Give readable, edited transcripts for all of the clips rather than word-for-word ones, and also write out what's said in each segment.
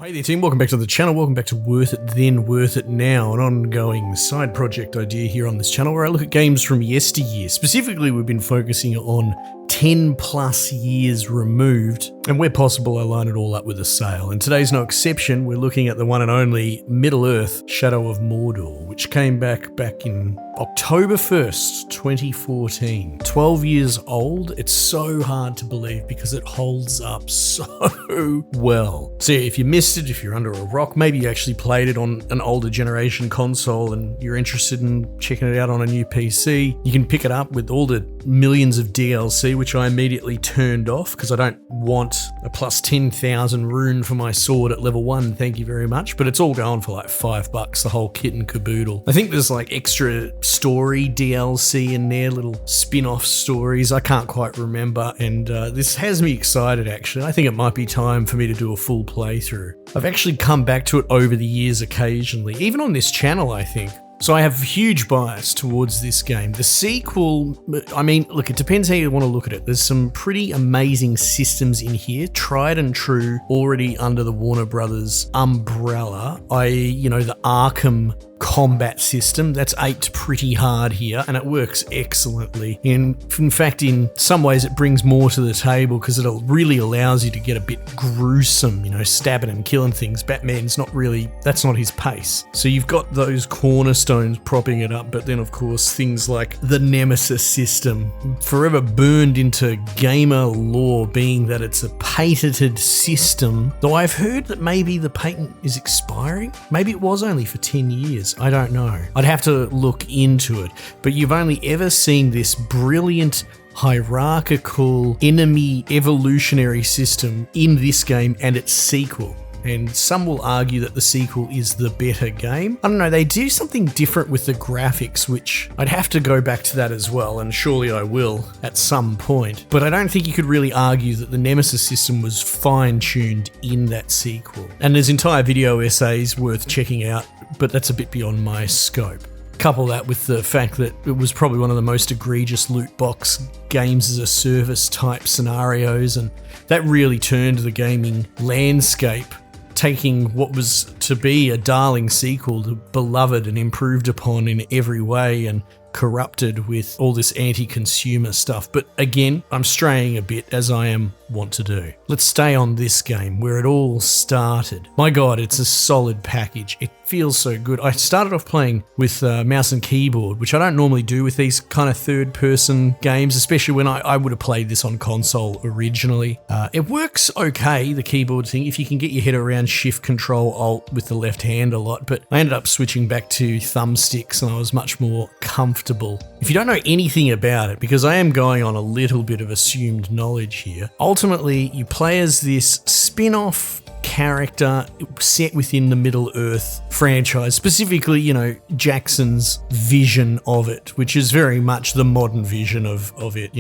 Hey there team, welcome back to the channel, welcome back to Worth It Then, Worth It Now, an ongoing side project idea here on this channel where I look at games from yesteryear. Specifically, we've been focusing on 10 plus years removed, and where possible I line it all up with a sale. And today's no exception, we're looking at the one and only Middle-earth Shadow of Mordor, which came back in October 1st, 2014. 12 years old. It's so hard to believe because it holds up so well. So if you missed it, if you're under a rock, maybe you actually played it on an older generation console and you're interested in checking it out on a new PC, you can pick it up with all the millions of DLC, which I immediately turned off because I don't want a plus 10,000 rune for my sword at level 1, thank you very much. But it's all going for like $5, the whole kit and caboodle. I think there's like extra story DLC in there, little spin-off stories, I can't quite remember, and this has me excited actually. I think it might be time for me to do a full playthrough. I've actually come back to it over the years occasionally, even on this channel I think. So I have huge bias towards this game. The sequel, I mean, look, it depends how you want to look at it. There's some pretty amazing systems in here, tried and true, already under the Warner Brothers umbrella. The Arkham combat system, that's aped pretty hard here, and it works excellently. In fact, in some ways it brings more to the table because it really allows you to get a bit gruesome, stabbing and killing things. Batman's that's not his pace. So you've got those cornerstones propping it up, but then of course things like the Nemesis system, forever burned into gamer lore, being that it's a patented system, though I've heard that maybe the patent is expiring. Maybe it was only for 10 years. I don't know. I'd have to look into it. But you've only ever seen this brilliant hierarchical enemy evolutionary system in this game and its sequel. And some will argue that the sequel is the better game. I don't know, they do something different with the graphics, which I'd have to go back to that as well, and surely I will at some point. But I don't think you could really argue that the Nemesis system was fine-tuned in that sequel. And there's entire video essays worth checking out, but that's a bit beyond my scope. Couple that with the fact that it was probably one of the most egregious loot box games as a service type scenarios, and that really turned the gaming landscape, taking what was to be a darling sequel to beloved and improved upon in every way and corrupted with all this anti-consumer stuff. But again, I'm straying a bit, as I am wont to do. Let's stay on this game where it all started. My god, it's a solid package. It feels so good. I started off playing with mouse and keyboard, which I don't normally do with these kind of third-person games, especially when I would have played this on console originally. It works okay, the keyboard thing, if you can get your head around Shift, Control, Alt with the left hand a lot, but I ended up switching back to thumbsticks and I was much more comfortable. If you don't know anything about it, because I am going on a little bit of assumed knowledge here, ultimately you play as this spin-off character set within the Middle-earth franchise, specifically, Jackson's vision of it, which is very much the modern vision of it,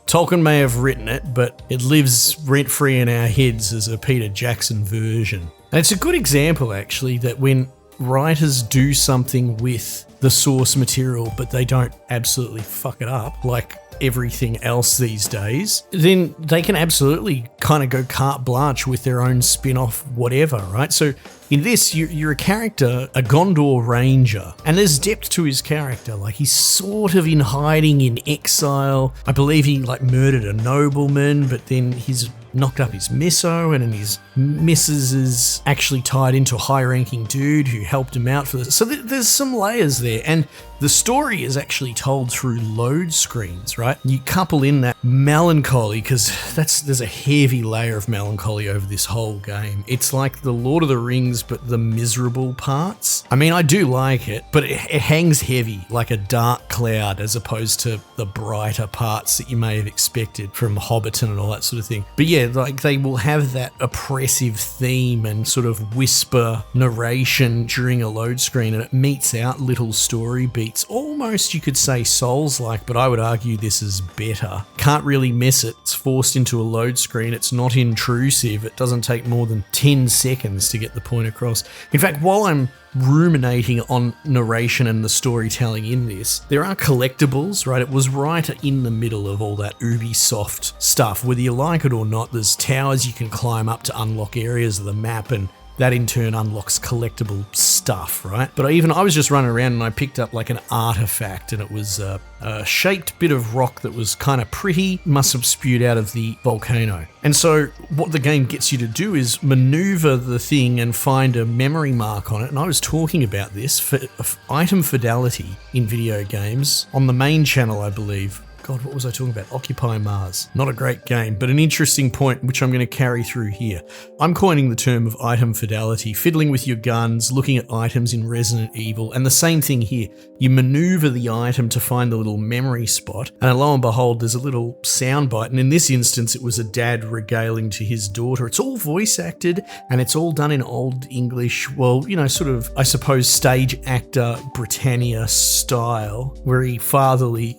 Tolkien may have written it, but it lives rent-free in our heads as a Peter Jackson version. And it's a good example, actually, that when writers do something with the source material, but they don't absolutely fuck it up, like everything else these days, then they can absolutely kind of go carte blanche with their own spin-off whatever, right? So in this, you're a character, a Gondor ranger, and there's depth to his character. Like, he's sort of in hiding, in exile. I believe he murdered a nobleman, but then he's knocked up his misso, and then his missus is actually tied into a high-ranking dude who helped him out for this. So there's some layers there, and the story is actually told through load screens, right? You couple in that melancholy, because there's a heavy layer of melancholy over this whole game. It's like the Lord of the Rings, but the miserable parts. I mean, I do like it, but it hangs heavy, like a dark cloud, as opposed to the brighter parts that you may have expected from Hobbiton and all that sort of thing. But yeah, they will have that oppressive theme and sort of whisper narration during a load screen, and it meets out little story beats. Almost, you could say, Souls-like, but I would argue this is better. Can't really miss it. It's forced into a load screen. It's not intrusive. It doesn't take more than 10 seconds to get the point across. In fact, while I'm ruminating on narration and the storytelling in this, there are collectibles, right? It was right in the middle of all that Ubisoft stuff. Whether you like it or not, there's towers you can climb up to unlock areas of the map, and that in turn unlocks collectible stuff, right? But I was just running around and I picked up like an artifact, and it was a shaped bit of rock that was kind of pretty, must have spewed out of the volcano. And so what the game gets you to do is maneuver the thing and find a memory mark on it. And I was talking about this for item fidelity in video games on the main channel, I believe. God, what was I talking about? Occupy Mars. Not a great game, but an interesting point which I'm going to carry through here. I'm coining the term of item fidelity, fiddling with your guns, looking at items in Resident Evil, and the same thing here. You maneuver the item to find the little memory spot, and lo and behold, there's a little soundbite, and in this instance, it was a dad regaling to his daughter. It's all voice acted, and it's all done in Old English, well, sort of, I suppose, stage actor Britannia style, where he fatherly,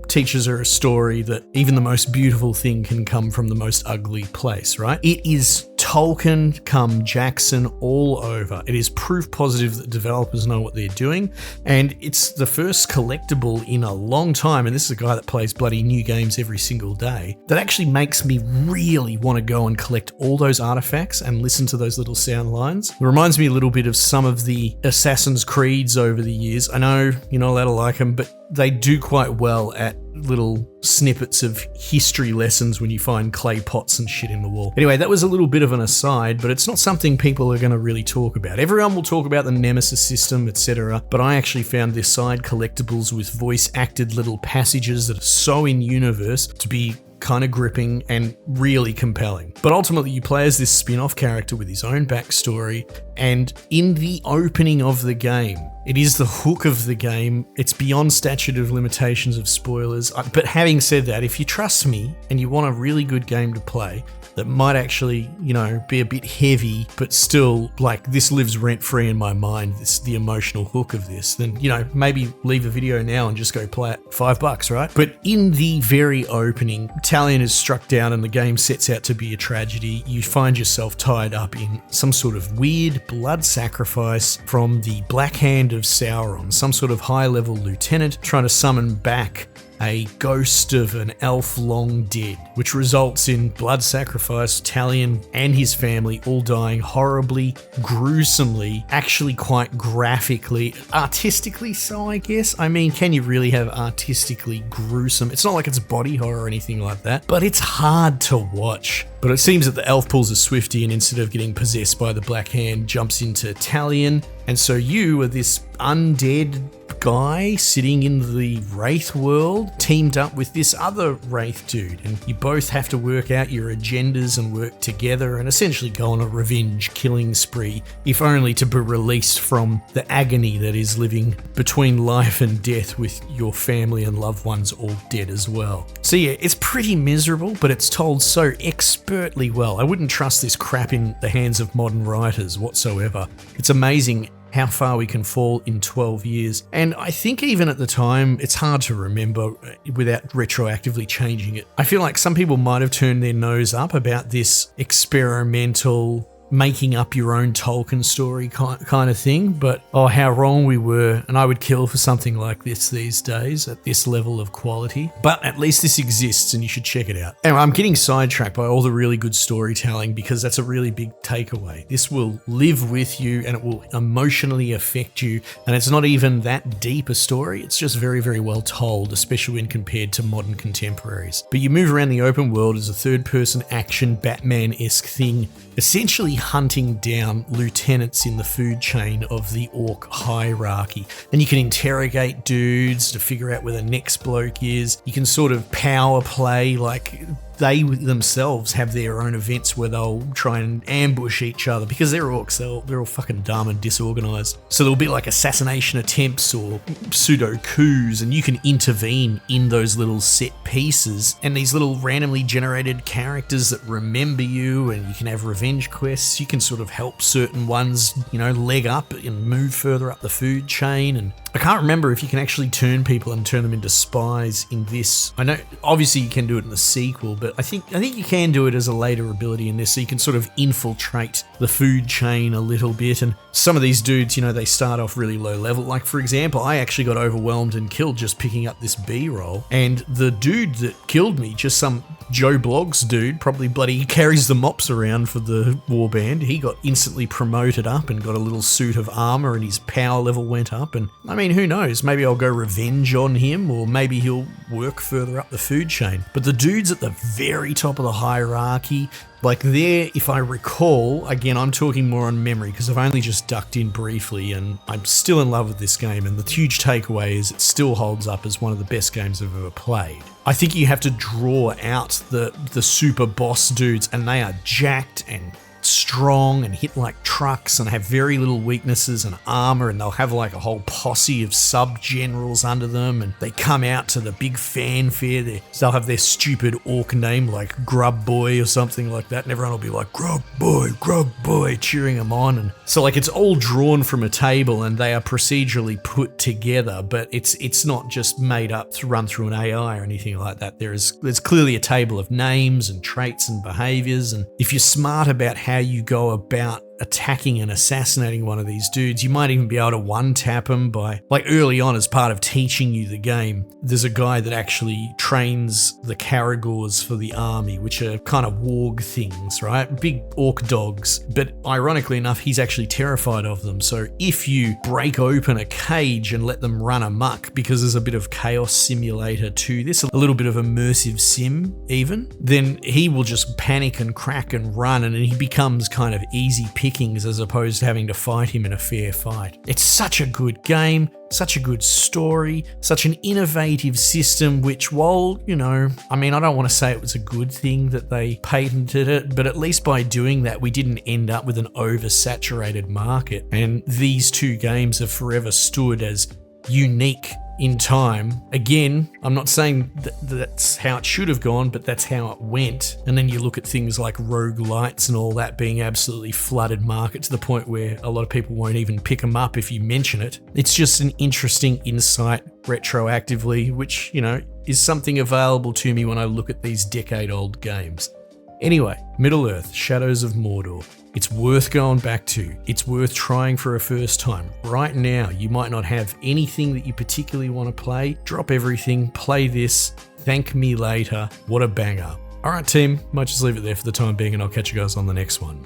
teaches her a story that even the most beautiful thing can come from the most ugly place, right? It is Tolkien come Jackson all over. It is proof positive that developers know what they're doing, and it's the first collectible in a long time, and this is a guy that plays bloody new games every single day, that actually makes me really want to go and collect all those artifacts and listen to those little sound lines. It reminds me a little bit of some of the Assassin's Creeds over the years. I know you're not allowed to like them, but they do quite well at little snippets of history lessons when you find clay pots and shit in the wall. Anyway, that was a little bit of an aside, but it's not something people are going to really talk about. Everyone will talk about the Nemesis system, etc., but I actually found this side collectibles with voice-acted little passages that are so in-universe to be kind of gripping and really compelling. But ultimately, you play as this spin-off character with his own backstory, and in the opening of the game, it is the hook of the game. It's beyond statute of limitations of spoilers. But having said that, if you trust me and you want a really good game to play that might actually, be a bit heavy, but still, like, this lives rent-free in my mind, the emotional hook of this, then, maybe leave the video now and just go play it. $5, right? But in the very opening, Talion is struck down and the game sets out to be a tragedy. You find yourself tied up in some sort of weird blood sacrifice from the Black Hand of Sauron, some sort of high-level lieutenant trying to summon back a ghost of an elf long dead, which results in blood sacrifice, Talion and his family all dying horribly, gruesomely, actually quite graphically, artistically so, I guess. I mean, can you really have artistically gruesome? It's not like it's body horror or anything like that, but it's hard to watch. But it seems that the elf pulls a Swiftie and instead of getting possessed by the Black Hand, jumps into Talion. And so you are this undead guy sitting in the Wraith world, teamed up with this other Wraith dude. And you both have to work out your agendas and work together and essentially go on a revenge killing spree, if only to be released from the agony that is living between life and death with your family and loved ones all dead as well. So yeah, it's pretty miserable, but it's told so expertly well. I wouldn't trust this crap in the hands of modern writers whatsoever. It's amazing how far we can fall in 12 years. And I think even at the time, it's hard to remember without retroactively changing it. I feel like some people might have turned their nose up about this experimental, making up your own Tolkien story kind of thing, but how wrong we were, and I would kill for something like this these days at this level of quality. But at least this exists and you should check it out. Anyway, I'm getting sidetracked by all the really good storytelling because that's a really big takeaway. This will live with you and it will emotionally affect you, and it's not even that deep a story, it's just very, very well told, especially when compared to modern contemporaries. But you move around the open world as a third-person action Batman-esque thing, essentially hunting down lieutenants in the food chain of the orc hierarchy. And you can interrogate dudes to figure out where the next bloke is. You can sort of power play, like they themselves have their own events where they'll try and ambush each other because they're orcs, they're all fucking dumb and disorganized. So there'll be like assassination attempts or pseudo coups, and you can intervene in those little set pieces and these little randomly generated characters that remember you, and you can have revenge quests. You can sort of help certain ones, leg up and move further up the food chain. And I can't remember if you can actually turn people and turn them into spies in this. I know obviously you can do it in the sequel, but but I think you can do it as a later ability in this, so you can sort of infiltrate the food chain a little bit. And some of these dudes, they start off really low level. Like, for example, I actually got overwhelmed and killed just picking up this B-roll, and the dude that killed me, just some Joe Bloggs dude, probably bloody carries the mops around for the warband. He got instantly promoted up and got a little suit of armor, and his power level went up. And I mean, who knows? Maybe I'll go revenge on him, or maybe he'll work further up the food chain. But the dudes at the very top of the hierarchy, like there, if I recall, again, I'm talking more on memory because I've only just ducked in briefly and I'm still in love with this game, and the huge takeaway is it still holds up as one of the best games I've ever played. I think you have to draw out the super boss dudes, and they are jacked and strong and hit like trucks and have very little weaknesses and armor, and they'll have like a whole posse of sub-generals under them, and they come out to the big fanfare. They'll have their stupid orc name like Grub Boy or something like that, and everyone will be like, Grub Boy, cheering them on. And so like it's all drawn from a table, and they are procedurally put together, but it's not just made up to run through an AI or anything like that. There's clearly a table of names and traits and behaviors, and if you're smart about how you go about attacking and assassinating one of these dudes, you might even be able to one-tap them by, like early on as part of teaching you the game, there's a guy that actually trains the Caragors for the army, which are kind of warg things, right? Big orc dogs. But ironically enough, he's actually terrified of them. So if you break open a cage and let them run amok, because there's a bit of chaos simulator to this, a little bit of immersive sim even, then he will just panic and crack and run, and he becomes kind of easy pickings as opposed to having to fight him in a fair fight. It's such a good game, such a good story, such an innovative system, which while, I don't want to say it was a good thing that they patented it, but at least by doing that, we didn't end up with an oversaturated market. And these two games have forever stood as unique in time. Again, I'm not saying that's how it should have gone, but that's how it went. And then you look at things like roguelites and all that being absolutely flooded market to the point where a lot of people won't even pick them up if you mention it. It's just an interesting insight retroactively, which, is something available to me when I look at these decade-old games. Anyway, Middle-earth, Shadows of Mordor. It's worth going back to. It's worth trying for a first time. Right now, you might not have anything that you particularly want to play. Drop everything, play this, thank me later. What a banger. Alright team, might just leave it there for the time being, and I'll catch you guys on the next one.